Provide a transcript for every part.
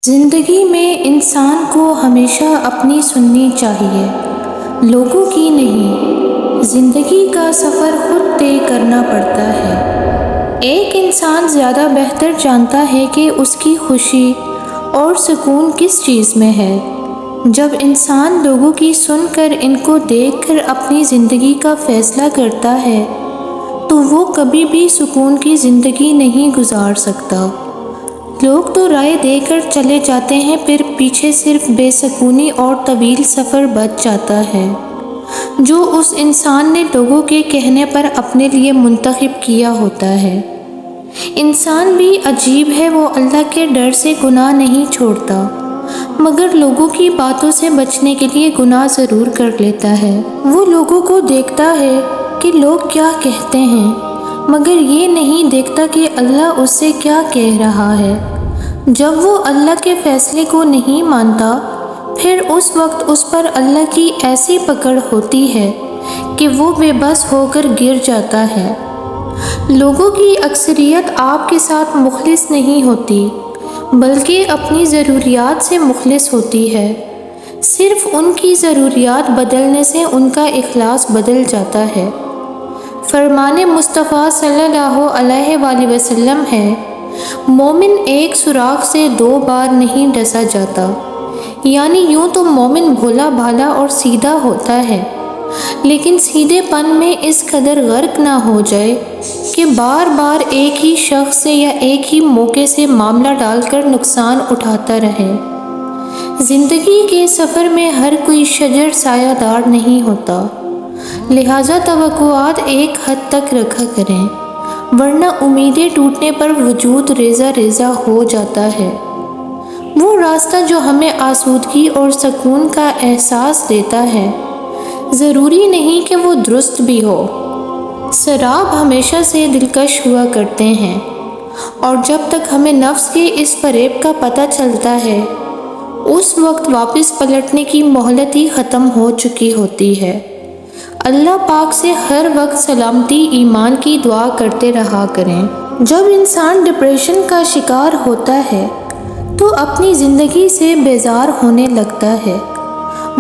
زندگی میں انسان کو ہمیشہ اپنی سننی چاہیے، لوگوں کی نہیں۔ زندگی کا سفر خود طے کرنا پڑتا ہے۔ ایک انسان زیادہ بہتر جانتا ہے کہ اس کی خوشی اور سکون کس چیز میں ہے۔ جب انسان لوگوں کی سن کر ان کو دیکھ کر اپنی زندگی کا فیصلہ کرتا ہے تو وہ کبھی بھی سکون کی زندگی نہیں گزار سکتا۔ لوگ تو رائے دے کر چلے جاتے ہیں، پھر پیچھے صرف بے سکونی اور طویل سفر بچ جاتا ہے جو اس انسان نے لوگوں کے کہنے پر اپنے لیے منتخب کیا ہوتا ہے۔ انسان بھی عجیب ہے، وہ اللہ کے ڈر سے گناہ نہیں چھوڑتا، مگر لوگوں کی باتوں سے بچنے کے لیے گناہ ضرور کر لیتا ہے۔ وہ لوگوں کو دیکھتا ہے کہ لوگ کیا کہتے ہیں، مگر یہ نہیں دیکھتا کہ اللہ اس سے کیا کہہ رہا ہے۔ جب وہ اللہ کے فیصلے کو نہیں مانتا، پھر اس وقت اس پر اللہ کی ایسی پکڑ ہوتی ہے کہ وہ بے بس ہو کر گر جاتا ہے۔ لوگوں کی اکثریت آپ کے ساتھ مخلص نہیں ہوتی، بلکہ اپنی ضروریات سے مخلص ہوتی ہے۔ صرف ان کی ضروریات بدلنے سے ان کا اخلاص بدل جاتا ہے۔ فرمان مصطفیٰ صلی اللہ علیہ وآلہ وسلم ہے، مومن ایک سوراخ سے 2 بار نہیں ڈسا جاتا۔ یعنی یوں تو مومن بھولا بھالا اور سیدھا ہوتا ہے، لیکن سیدھے پن میں اس قدر غرق نہ ہو جائے کہ بار بار ایک ہی شخص سے یا ایک ہی موقع سے معاملہ ڈال کر نقصان اٹھاتا رہے۔ زندگی کے سفر میں ہر کوئی شجر سایہ دار نہیں ہوتا، لہٰذا توقعات ایک حد تک رکھا کریں، ورنہ امیدیں ٹوٹنے پر وجود ریزہ ریزہ ہو جاتا ہے۔ وہ راستہ جو ہمیں آسودگی اور سکون کا احساس دیتا ہے، ضروری نہیں کہ وہ درست بھی ہو۔ سراب ہمیشہ سے دلکش ہوا کرتے ہیں، اور جب تک ہمیں نفس کے اس فریب کا پتہ چلتا ہے، اس وقت واپس پلٹنے کی مہلت ہی ختم ہو چکی ہوتی ہے۔ اللہ پاک سے ہر وقت سلامتی ایمان کی دعا کرتے رہا کریں۔ جب انسان ڈپریشن کا شکار ہوتا ہے تو اپنی زندگی سے بیزار ہونے لگتا ہے،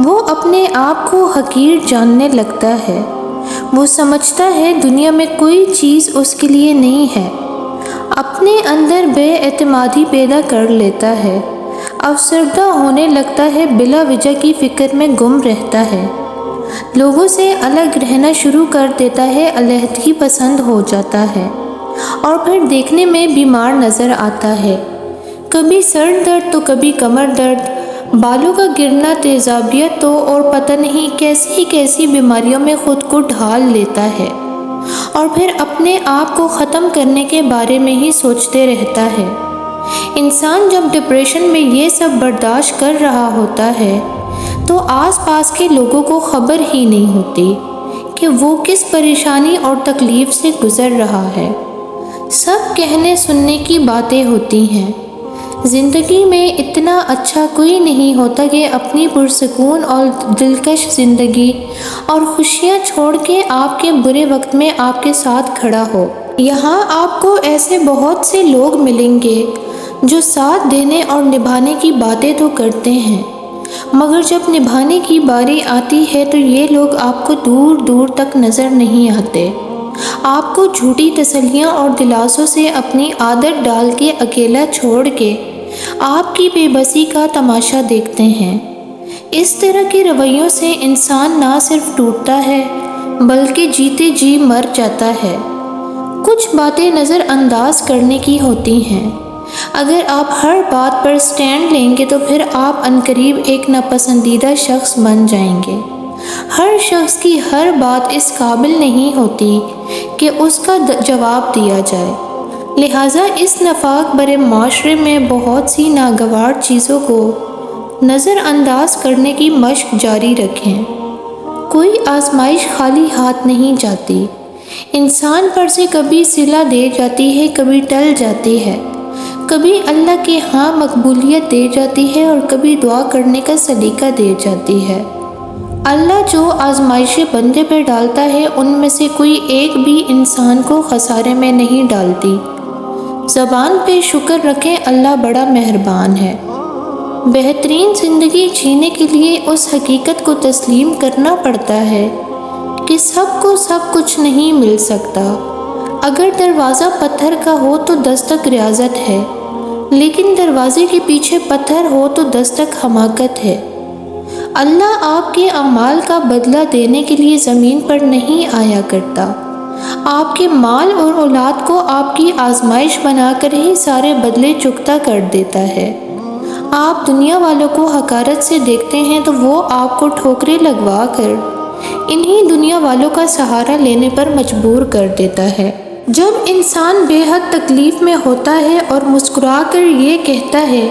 وہ اپنے آپ کو حقیر جاننے لگتا ہے، وہ سمجھتا ہے دنیا میں کوئی چیز اس کے لیے نہیں ہے، اپنے اندر بے اعتمادی پیدا کر لیتا ہے، افسردہ ہونے لگتا ہے، بلا وجہ کی فکر میں گم رہتا ہے، لوگوں سے الگ رہنا شروع کر دیتا ہے، علیحدگی پسند ہو جاتا ہے، اور پھر دیکھنے میں بیمار نظر آتا ہے۔ کبھی سر درد تو کبھی کمر درد، بالوں کا گرنا، تیزابیت تو اور پتہ نہیں کیسی کیسی بیماریوں میں خود کو ڈھال لیتا ہے، اور پھر اپنے آپ کو ختم کرنے کے بارے میں ہی سوچتے رہتا ہے۔ انسان جب ڈپریشن میں یہ سب برداشت کر رہا ہوتا ہے تو آس پاس کے لوگوں کو خبر ہی نہیں ہوتی کہ وہ کس پریشانی اور تکلیف سے گزر رہا ہے۔ سب کہنے سننے کی باتیں ہوتی ہیں۔ زندگی میں اتنا اچھا کوئی نہیں ہوتا کہ اپنی پرسکون اور دلکش زندگی اور خوشیاں چھوڑ کے آپ کے برے وقت میں آپ کے ساتھ کھڑا ہو۔ یہاں آپ کو ایسے بہت سے لوگ ملیں گے جو ساتھ دینے اور نبھانے کی باتیں تو کرتے ہیں، مگر جب نبھانے کی باری آتی ہے تو یہ لوگ آپ کو دور دور تک نظر نہیں آتے، آپ کو جھوٹی تسلیاں اور دلاسوں سے اپنی عادت ڈال کے اکیلا چھوڑ کے آپ کی بے بسی کا تماشا دیکھتے ہیں۔ اس طرح کے رویوں سے انسان نہ صرف ٹوٹتا ہے بلکہ جیتے جی مر جاتا ہے۔ کچھ باتیں نظر انداز کرنے کی ہوتی ہیں۔ اگر آپ ہر بات پر سٹینڈ لیں گے تو پھر آپ عنقریب ایک ناپسندیدہ شخص بن جائیں گے۔ ہر شخص کی ہر بات اس قابل نہیں ہوتی کہ اس کا جواب دیا جائے، لہٰذا اس نفاق برے معاشرے میں بہت سی ناگوار چیزوں کو نظر انداز کرنے کی مشق جاری رکھیں۔ کوئی آزمائش خالی ہاتھ نہیں جاتی، انسان پر سے کبھی صلہ دے جاتی ہے، کبھی ٹل جاتی ہے، کبھی اللہ کے ہاں مقبولیت دے جاتی ہے اور کبھی دعا کرنے کا سلیقہ دے جاتی ہے۔ اللہ جو آزمائشیں بندے پہ ڈالتا ہے ان میں سے کوئی ایک بھی انسان کو خسارے میں نہیں ڈالتی۔ زبان پہ شکر رکھیں، اللہ بڑا مہربان ہے۔ بہترین زندگی جینے کے لیے اس حقیقت کو تسلیم کرنا پڑتا ہے کہ سب کو سب کچھ نہیں مل سکتا۔ اگر دروازہ پتھر کا ہو تو دستک ریاضت ہے، لیکن دروازے کے پیچھے پتھر ہو تو دستک حماقت ہے۔ اللہ آپ کے اعمال کا بدلہ دینے کے لیے زمین پر نہیں آیا کرتا۔ آپ کے مال اور اولاد کو آپ کی آزمائش بنا کر ہی سارے بدلے چکتا کر دیتا ہے۔ آپ دنیا والوں کو حقارت سے دیکھتے ہیں تو وہ آپ کو ٹھوکریں لگوا کر انہی دنیا والوں کا سہارا لینے پر مجبور کر دیتا ہے۔ جب انسان بے حد تکلیف میں ہوتا ہے اور مسکرا کر یہ کہتا ہے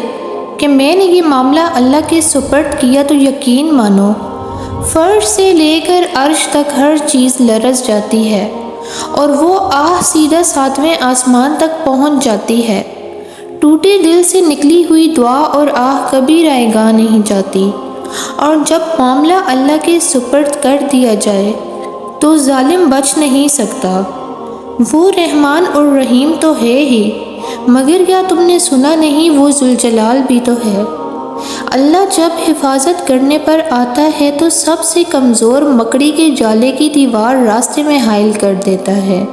کہ میں نے یہ معاملہ اللہ کے سپرد کیا تو یقین مانو فرش سے لے کر عرش تک ہر چیز لرز جاتی ہے اور وہ آہ سیدھا 7ویں آسمان تک پہنچ جاتی ہے۔ ٹوٹے دل سے نکلی ہوئی دعا اور آہ کبھی رائے گاہ نہیں جاتی، اور جب معاملہ اللہ کے سپرد کر دیا جائے تو ظالم بچ نہیں سکتا۔ وہ رحمان اور رحیم تو ہے ہی، مگر کیا تم نے سنا نہیں وہ ذوالجلال بھی تو ہے۔ اللہ جب حفاظت کرنے پر آتا ہے تو سب سے کمزور مکڑی کے جالے کی دیوار راستے میں حائل کر دیتا ہے،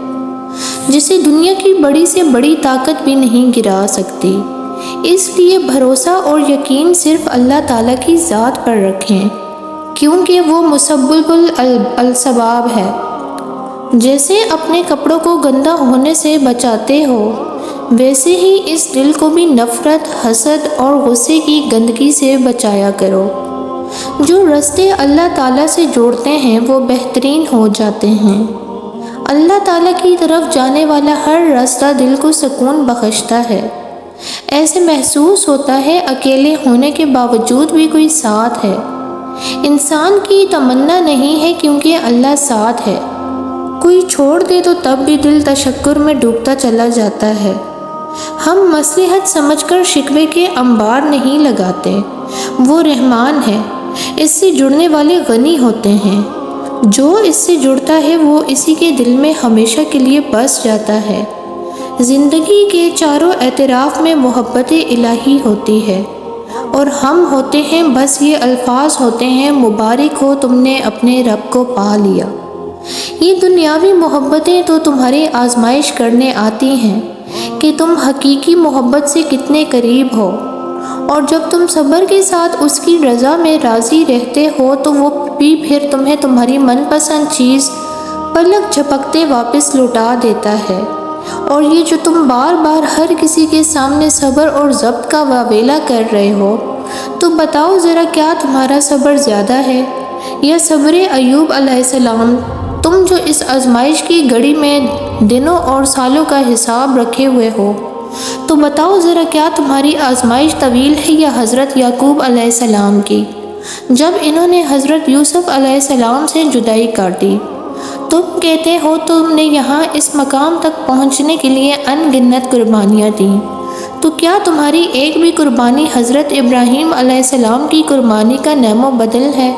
جسے دنیا کی بڑی سے بڑی طاقت بھی نہیں گرا سکتی۔ اس لیے بھروسہ اور یقین صرف اللہ تعالیٰ کی ذات پر رکھیں، کیونکہ وہ مسبب الاسباب ہے۔ جیسے اپنے کپڑوں کو گندا ہونے سے بچاتے ہو، ویسے ہی اس دل کو بھی نفرت، حسد اور غصے کی گندگی سے بچایا کرو۔ جو رستے اللہ تعالیٰ سے جوڑتے ہیں وہ بہترین ہو جاتے ہیں۔ اللہ تعالیٰ کی طرف جانے والا ہر راستہ دل کو سکون بخشتا ہے۔ ایسے محسوس ہوتا ہے اکیلے ہونے کے باوجود بھی کوئی ساتھ ہے۔ انسان کی تمنا نہیں ہے کیونکہ اللہ ساتھ ہے۔ کوئی چھوڑ دے تو تب بھی دل تشکر میں ڈوبتا چلا جاتا ہے۔ ہم مصلحت سمجھ کر شکوے کے انبار نہیں لگاتے۔ وہ رحمان ہے، اس سے جڑنے والے غنی ہوتے ہیں۔ جو اس سے جڑتا ہے وہ اسی کے دل میں ہمیشہ کے لیے بس جاتا ہے۔ زندگی کے چاروں اطراف میں محبت الہی ہوتی ہے، اور ہم ہوتے ہیں بس یہ الفاظ ہوتے ہیں، مبارک ہو تم نے اپنے رب کو پا لیا۔ یہ دنیاوی محبتیں تو تمہاری آزمائش کرنے آتی ہیں کہ تم حقیقی محبت سے کتنے قریب ہو، اور جب تم صبر کے ساتھ اس کی رضا میں راضی رہتے ہو تو وہ بھی پھر تمہیں تمہاری من پسند چیز پلک جھپکتے واپس لوٹا دیتا ہے۔ اور یہ جو تم بار بار ہر کسی کے سامنے صبر اور ضبط کا واویلا کر رہے ہو، تو بتاؤ ذرا کیا تمہارا صبر زیادہ ہے یا صبر ایوب علیہ السلام؟ تم جو اس آزمائش کی گھڑی میں دنوں اور سالوں کا حساب رکھے ہوئے ہو، تو بتاؤ ذرا کیا تمہاری آزمائش طویل ہے یا حضرت یعقوب علیہ السلام کی، جب انہوں نے حضرت یوسف علیہ السلام سے جدائی کاٹی؟ تم کہتے ہو تم نے یہاں اس مقام تک پہنچنے کے لیے ان گنت قربانیاں دیں، تو کیا تمہاری ایک بھی قربانی حضرت ابراہیم علیہ السلام کی قربانی کا نعم و بدل ہے؟